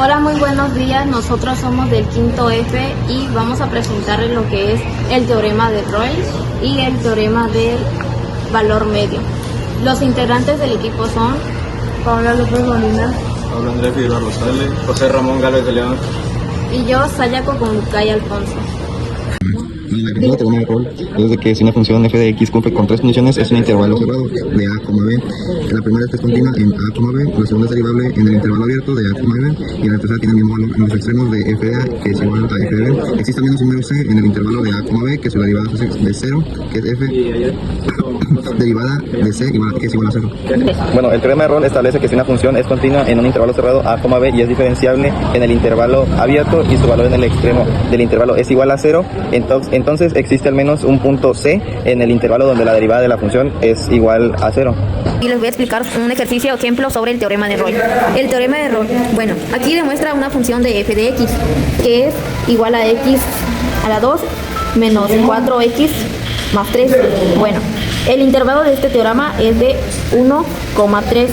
Hola, muy buenos días. Nosotros somos del quinto F y vamos a presentarles lo que es el teorema de Roy y el teorema del valor medio. Los integrantes del equipo son Paula López Molina, Pablo Andrés Figueroa Rosales, José Ramón Gálvez de León y yo, Sayaco Conducay Alfonso. La teorema de Roy es de que si una función f de x cumple con tres condiciones es un intervalo cerrado de a, b. La primera es continua en a, b, la segunda es derivable en el intervalo abierto de a, b, y la tercera tiene el mismo valor en los extremos de f de a, que es igual a f de b. Existe al menos un número c en el intervalo de a, b, que su derivada de 0, que es f derivada de c, que es igual a 0. Bueno, el teorema de Roy establece que si una función es continua en un intervalo cerrado a, b y es diferenciable en el intervalo abierto y su valor en el extremo del intervalo es igual a 0, entonces existe al menos un punto C en el intervalo donde la derivada de la función es igual a 0. Y les voy a explicar un ejercicio ejemplo sobre el teorema de Roy. El teorema de Roy, bueno, aquí demuestra una función de f de x, que es igual a x a la 2 menos 4x más 3. Bueno, el intervalo de este teorema es de 1,3,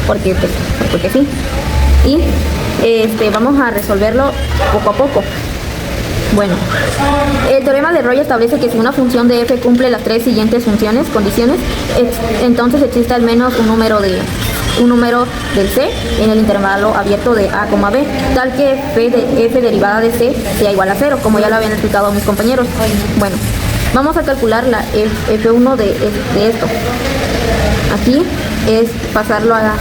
porque sí. Y vamos a resolverlo poco a poco. Bueno, el teorema de Roy establece que si una función de f cumple las tres siguientes condiciones, entonces existe al menos un número del c en el intervalo abierto de a, b, tal que f derivada de c sea igual a 0, como ya lo habían explicado mis compañeros. Bueno, vamos a calcular la f1 de esto. Aquí es pasarlo a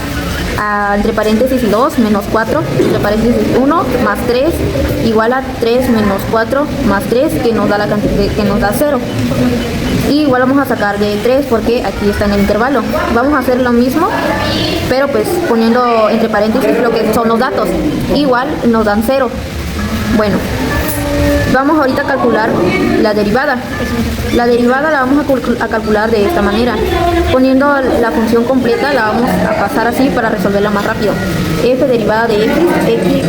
entre paréntesis 2 menos 4, entre paréntesis 1 más 3 igual a 3 menos 4 más 3, que nos da la cantidad que nos da 0. Y igual vamos a sacar de 3 porque aquí está en el intervalo. Vamos a hacer lo mismo, pero pues poniendo entre paréntesis lo que son los datos. Igual nos dan 0. Bueno, vamos ahorita a calcular la derivada. La derivada la vamos a calcular de esta manera. Poniendo la función completa la vamos a pasar así para resolverla más rápido. F derivada de x,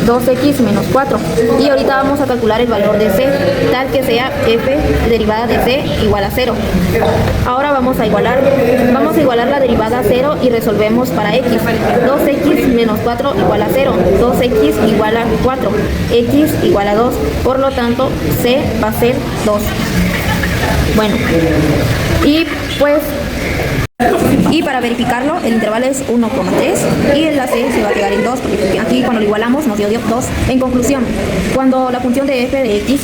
2x menos 4. Y ahorita vamos a calcular el valor de c, tal que sea f derivada de c igual a 0. Ahora vamos a igualar la derivada a 0 y resolvemos para x. 2x menos 4 igual a 0. 2x igual a 4. X igual a 2. Por lo tanto, c va a ser 2. Bueno, y para verificarlo, el intervalo es 1,3 y la c se va a quedar en 2, porque aquí cuando lo igualamos nos dio 2. En conclusión, cuando la función de f de x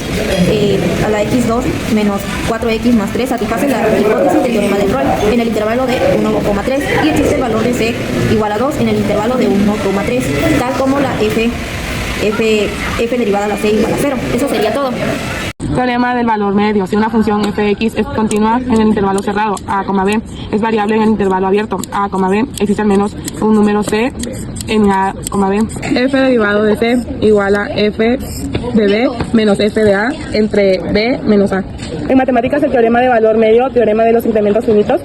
a la x2 menos 4x más 3 satisface la hipótesis del teorema de Roy en el intervalo de 1,3 y existe el valor de c igual a 2 en el intervalo de 1,3, tal como la f derivada de la c igual a 0. Eso sería todo. Teorema del valor medio. Si una función f de x es continua en el intervalo cerrado a, b, es variable en el intervalo abierto a, b, existe al menos un número c en a, b. F derivado de c igual a f de b menos f de a entre b menos a. En matemáticas, el teorema de valor medio, teorema de los incrementos finitos,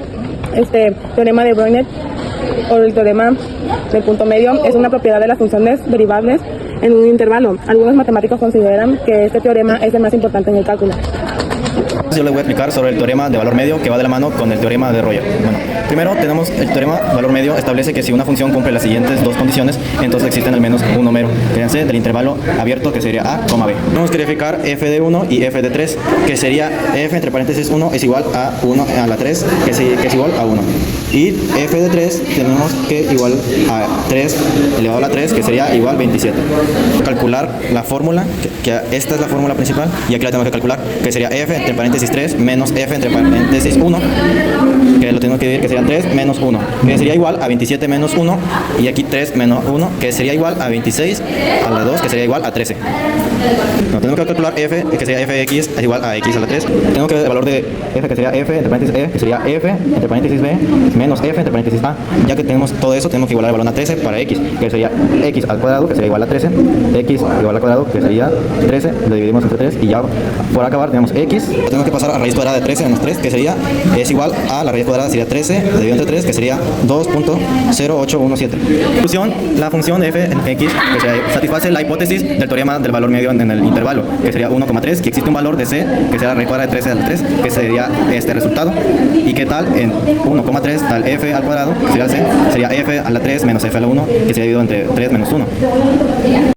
teorema de Broyne o el teorema del punto medio, es una propiedad de las funciones derivables en un intervalo. Algunos matemáticos consideran que este teorema es el más importante en el cálculo. Yo les voy a explicar sobre el teorema de valor medio, que va de la mano con el teorema de Roy. Bueno, primero tenemos el teorema de valor medio, establece que si una función cumple las siguientes dos condiciones, entonces existen al menos un número, fíjense, del intervalo abierto, que sería a, b. Tenemos que verificar f de 1 y f de 3, que sería f entre paréntesis 1 es igual a 1 a la 3, que es igual a 1. Y f de 3 tenemos que igual a 3 elevado a la 3, que sería igual a 27. Calcular la fórmula, que esta es la fórmula principal, y aquí la tenemos que calcular, que sería f entre paréntesis 3 menos f entre paréntesis 1, que lo tengo que dividir, que sería 3 menos 1, que sería igual a 27 menos 1, y aquí 3 menos 1, que sería igual a 26 a la 2, que sería igual a 13. No, tenemos que calcular f, que sería f de x es igual a x a la 3. Tenemos que ver el valor de f, que sería f entre paréntesis e, que sería f entre paréntesis b menos f entre paréntesis a. Ya que tenemos todo eso, tenemos que igualar el valor a 13 para x, que sería x al cuadrado, que sería igual a 13, x igual al cuadrado, que sería 13, lo dividimos entre 3 y ya por acabar tenemos x. Tenemos que pasar a raíz cuadrada de 13 menos 3, que es igual a la raíz cuadrada, sería 13 dividido entre 3, que sería 2.0817. Conclusión, la función de f en x que satisface la hipótesis del teorema del valor medio en el intervalo, que sería 1,3, que existe un valor de c, que sea la raíz cuadrada de 13 a la 3, que sería este resultado, y que tal en 1,3 tal f al cuadrado, que sería c, sería f a la 3 menos f a la 1, que sería dividido entre 3 menos 1.